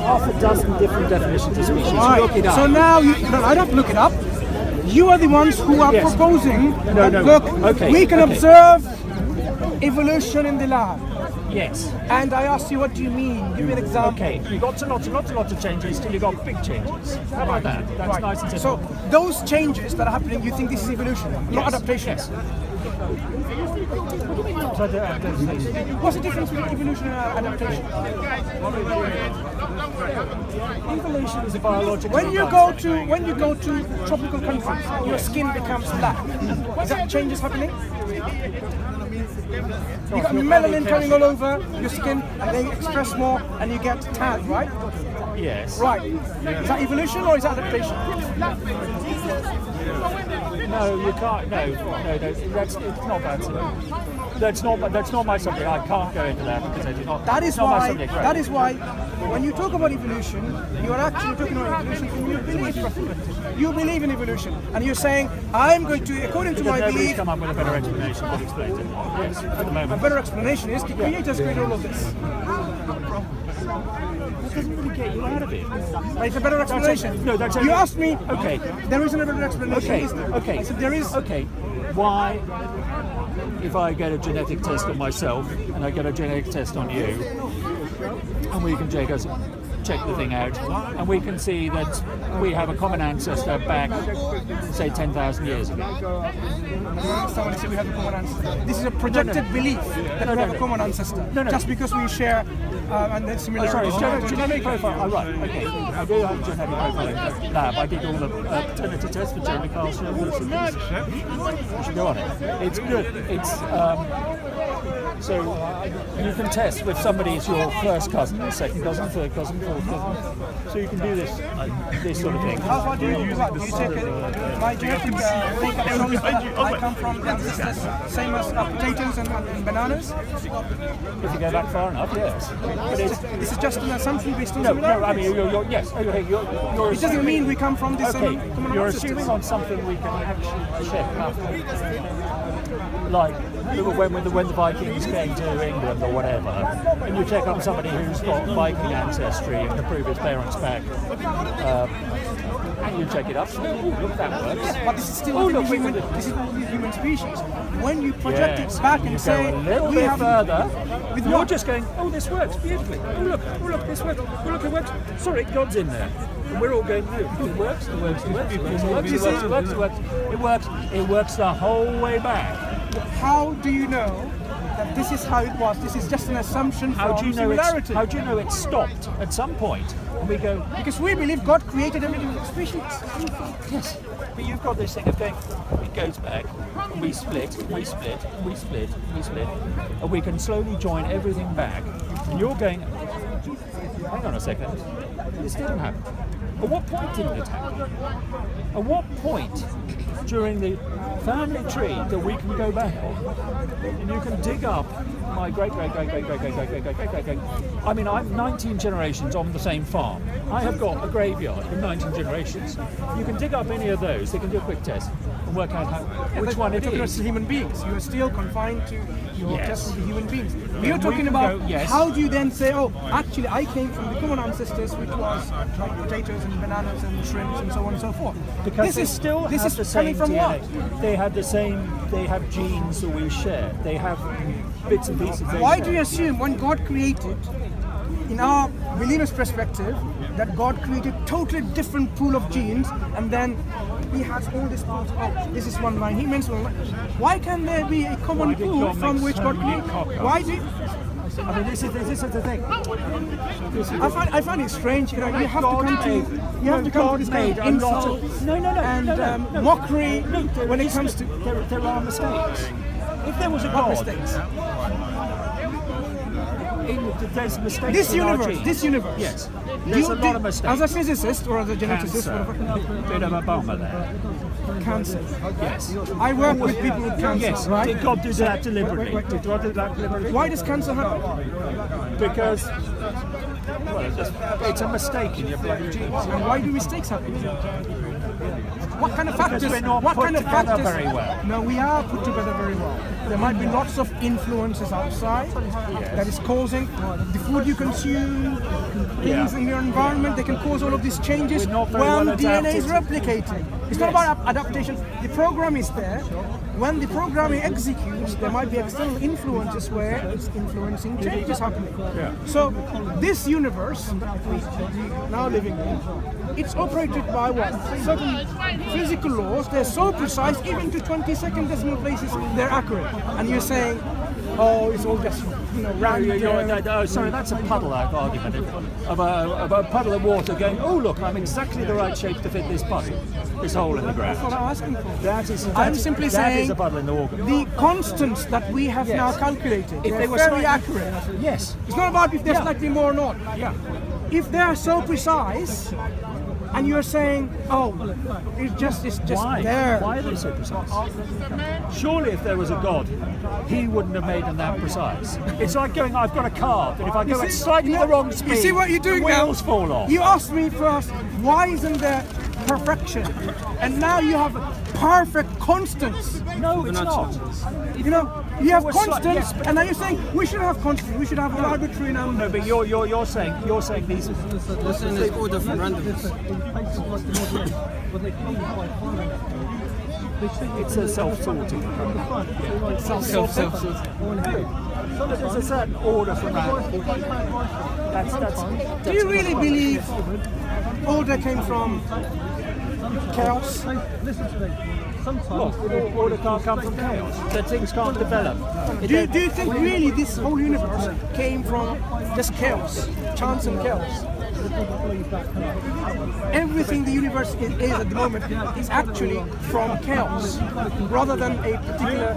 half a dozen different definitions of species. Right. Look it up. So now, I don't look it up. You are the ones who are proposing that, look, we can observe evolution in the lab. Yes. And I asked you, what do you mean? Give me an example. Okay, you got lots of changes till you got big changes. How about that? That's nice and simple. So those changes that are happening, you think this is evolution, not adaptation? Yes. What's the difference between evolution and adaptation? Evolution is a biological. When you go to tropical countries, your skin becomes black. Is that changes happening? You got melanin coming all over your skin, and they express more, and you get tan, right? Yes. Right. Is that evolution or is that adaptation? No, you can't. No, that's it's not that. That's not my subject. I can't go into that because I do not. That is not why. my subject, right? That is why, when you talk about evolution, you are actually talking about evolution, and you believe in evolution, and you're saying, I'm going to, according to my belief, come up with a better explanation that explains it. Yes, at the moment. A better explanation is the creators created all of this. That doesn't really get you out of it. But it's a better explanation. No, that's you asked me. Okay. There isn't a better explanation. Okay. Is there? Okay. I said there is. Okay. Why? If I get a genetic test on myself and I get a genetic test on you, and we can check the thing out, and we can see that we have a common ancestor back, say, 10,000 years ago. Somebody said we have a common ancestor. This is a projected belief that we have a common ancestor. Just because we share and then similarities. Genetic profile. Oh, right. Okay. I do have a genetic profile in the lab. I did all the paternity tests for Jeremy Carlson. You should go on it. It's good. It's so you can test if somebody is your first cousin, second cousin, third cousin, fourth cousin. So you can do this sort of thing. How far do you take my genetic I come from ancestors same as potatoes and bananas? If you go back far enough, yes. But this is just an assumption based on no, I mean, yes. Okay, you're it doesn't mean we come from the same common you're ancestors. assuming on something we can actually check up. Like when the Vikings came to England or whatever, and you check up somebody who's got Viking ancestry and can prove his parents back, and you check it up. So, look, that works. But this is still this is the human species. When you project it back and say a little bit further, you're just going, oh, this works beautifully. Oh look, this works. Oh look, it works. Sorry, God's in there. And we're all going, no, it works. It works the whole way back. How do you know that this is how it was? This is just an assumption from similarity. How do you know it stopped at some point? And we go, because we believe God created every species. Yes, but you've got this thing of going, it goes back, and we split, and we can slowly join everything back. And you're going, hang on a second, this didn't happen. At what point didn't it happen? At what point during the family tree that we can go back on and you can dig up my great. I mean, I'm 19 generations on the same farm. I have got a graveyard with 19 generations. You can dig up any of those. They can do a quick test and work out which one it is. Human beings. You are still confined to your test with the human beings. We are talking about how do you then say, oh, actually, I came from the common ancestors, which was like potatoes and bananas and shrimps and so on and so forth. Because this is the same from DNA. What? They have the same. They have genes that we share. They have bits and pieces. Why do you assume when God created, in our believers' perspective, that God created totally different pool of genes, and then He has all this part? Oh, this is one line. He means one line. Why can there be a common pool from which God created? Why do? I mean, this is the thing. I find it strange. You have to come to this kind of insult and mockery when it comes to. There are mistakes. If there was a God, mistakes. There's mistakes. This universe. Yes. There's a lot of mistakes. As a physicist or as a geneticist, bit of a bummer there. Cancer. Yes. I work with people with cancer. Yes. Right? Did God do that deliberately? Did God do that deliberately? Why does cancer happen? Because it's a mistake in your bloody genes. And why do mistakes happen? What kind of factors? We're not What put kind of together factors? very well. No, we are put together very well. There might be lots of influences outside that is causing the food you consume, things in your environment. They can cause all of these changes We're not very when well DNA is adapted. replicating. It's not about adaptation. The program is there. When the programming executes, there might be external influences where it's influencing changes happening. So this universe that we now living in, it's operated by what? Certain physical laws. They're so precise, even to 22nd decimal places, they're accurate. And you're saying, oh, it's all just random. Sorry, that's a puddle argument of a puddle of water going, oh look, I'm exactly the right shape to fit this puddle, this hole in the ground. That's what I'm asking for. I'm simply that saying is a puddle in the water. the constants that we have now calculated, If they were very slightly- accurate. Yes. It's not about if they're slightly more or not. Yeah. If they are so precise, and you're saying, oh, it's just Why? there. Why are they so precise? Surely if there was a God, he wouldn't have made them that precise. It's like going, I've got a car, but if I go at slightly the wrong speed, You see what you're doing the now? wheels fall off. You asked me first, why isn't there perfection? And now you have perfect constants. No, it's not. You know, you have was slight- constants, yes, and now you're saying we should have constants. We should have arbitrary numbers. No, but you're saying these. Listen, there's order from randomness. It's a self-sorting. Self-sorting. There's a certain order from random. That's Do you really believe order came from chaos? Look, order can't come from chaos. That things can't develop. Do you think really this whole universe came from just chaos, chance and chaos? Everything the universe is at the moment is actually from chaos, rather than a particular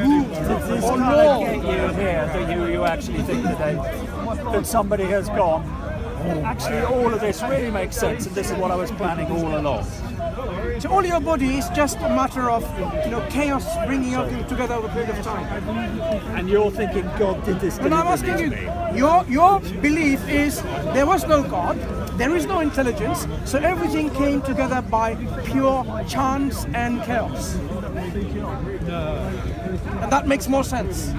rule or law. Get you here that you actually think that somebody has gone. Actually, all of this really makes sense, and this is what I was planning all along. So all your body is just a matter of chaos bringing everything together over a period of time. And you're thinking God did this And I'm asking you, your belief is there was no God, there is no intelligence, so everything came together by pure chance and chaos. And that makes more sense.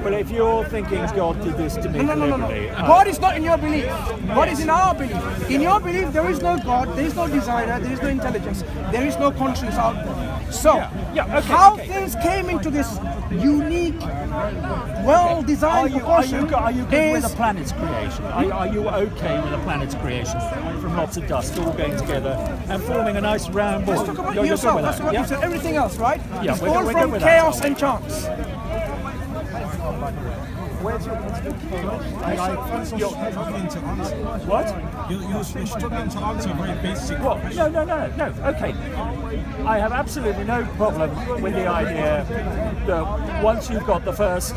Well, if you're thinking God did this to me No. deliberately, God is not in your belief. God is in our belief. In your belief, there is no God, there is no designer, there is no intelligence, there is no conscience out there. So, how things came into this unique, well-designed proportion are you good with is... the planet's creation? Are you okay with the planet's creation from lots of dust all going together and forming a nice round ball? Let's talk about You're good yourself. with That's that, what yeah? you said. Everything else, right? Yeah, it's we're all good from with chaos that. and chance. Where's your What? You're struggling to answer a very basic question. No. Okay. I have absolutely no problem with the idea that once you've got the first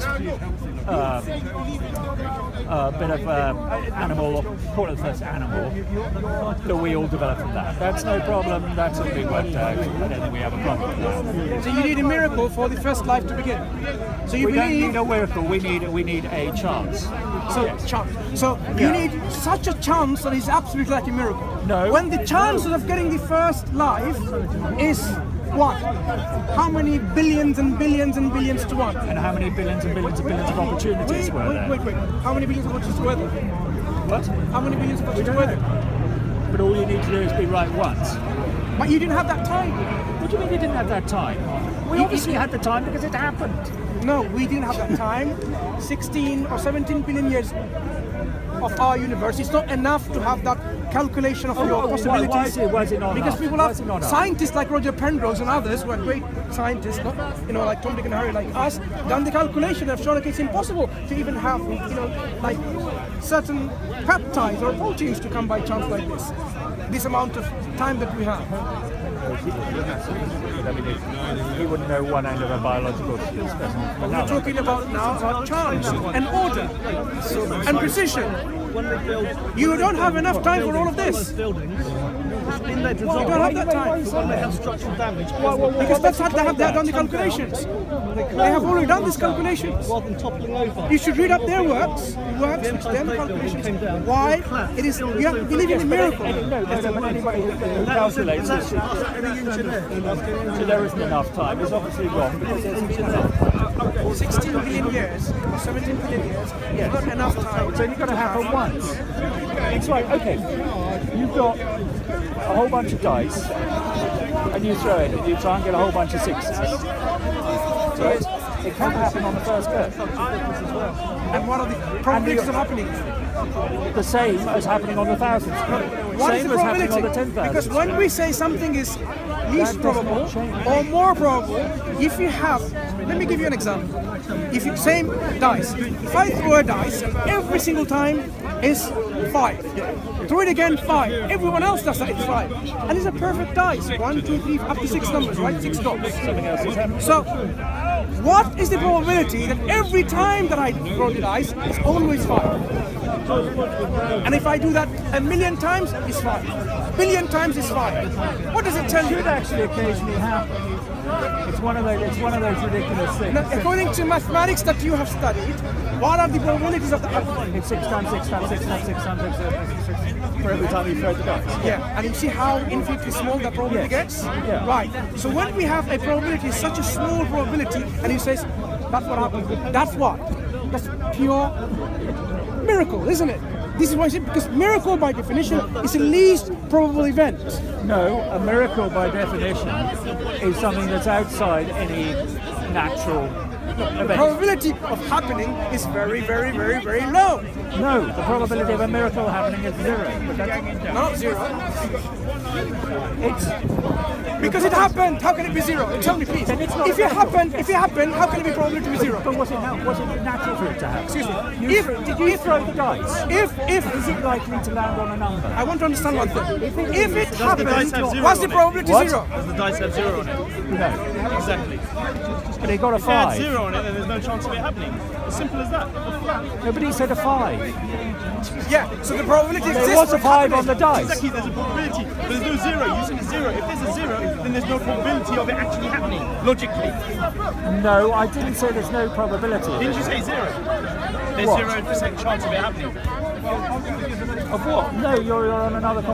bit of animal, call it the first animal, that we all develop from that. That's no problem. That's all been worked out. I don't think we have a problem with that. So you need a miracle for the first life to begin. So you We don't believe... need a miracle. We need a chance. chance. So you need such a chance that is absolutely like a miracle. No. When the chances of getting the first life is what? How many billions and billions and billions to one? And how many billions and billions and billions of opportunities were there? Wait. How many billions of opportunities were there? What? How many billions of opportunities were there? But all you need to do is be right once. But you didn't have that time. What do you mean you didn't have that time? We obviously had the time because it happened. No, we didn't have that time. 16 or 17 billion years of our universe. It's not enough to have that calculation of your possibilities. Why is it not Because enough? people Why have is it not enough? scientists like Roger Penrose and others who are great scientists, not like Tom, Dick and Harry like us, done the calculation and have shown that it's impossible to even have like certain peptides or proteins to come by chance like this amount of time that we have. He wouldn't know one end of a biological specimen. We're talking about now chance and order and precision. You don't have enough time for all of this. in their You design. don't have that time. They have structural damage. Because that's how they have done the calculations. They have already done these calculations. Rather than toppling over. You should read up their works, which then calculations. Why it is, you have to believe in a miracle. No, but anybody who calculates this, so there isn't enough time. It's obviously wrong because there's enough time. 16 billion years, or 17 billion years, not enough time. So you've got to happen once. It's like, okay, you've got a whole bunch of dice, and you throw it, and you try and get a whole bunch of sixes. Right? It can happen on the first go. And what are the probabilities of happening? The same as happening on the thousands. What is Same the as happening probability? on the 10,000. Because when we say something is least That does not probable change. or more probable, if you have, let me give you an example. If you same dice, if I throw a dice, every single time is 5. Throw it again, 5. Everyone else does that, it's 5. And it's a perfect dice. 1, 2, 3, up to 6 numbers, right? 6 dots. Something else is happening. So, what is the probability that every time that I throw the dice, it's always 5? And if I do that a million times, it's 5. Billion times is 5. What does it tell you? It actually occasionally happen. It's one of those ridiculous things. Now, according to mathematics that you have studied, what are the probabilities of that? It's 6 times 6 times 6 times 6 times 6 times 6 for every time you throw the dice. Yeah, and you see how infinitely small that probability gets? Yeah. Right. So when we have a probability, such a small probability, and he says, that's what happened. That's what? That's pure miracle, isn't it? This is why I said, because miracle by definition is the least probable event. No, a miracle by definition is something that's outside any natural event. Probability of happening is very, very, very, very low. No, the probability of a miracle happening is 0. But that's, Not 0. it's Because it happened. How can it be 0? Tell me, please. Then it's not If it happened, how can it be probability be 0? but was it natural for it to happen? Excuse me. Did you throw the dice? If Is it likely to land on a number? I want to understand one thing. If it dice happens, have 0 what's the on it? probability What? 0? Does the dice have 0 on it? No, Exactly. but he got a If it had 5. 0 on it, then there's no chance of it happening. As simple as that. Nobody said a 5. Yeah, so the probability exists. There was for a it 5 on happening. the dice. Exactly, there's a probability. But there's no 0. You said a 0. If there's a 0, then there's no probability of it actually happening, logically. No, I didn't say there's no probability. Didn't you say 0? There's What? 0% chance of it happening. Of what? No, you're on another.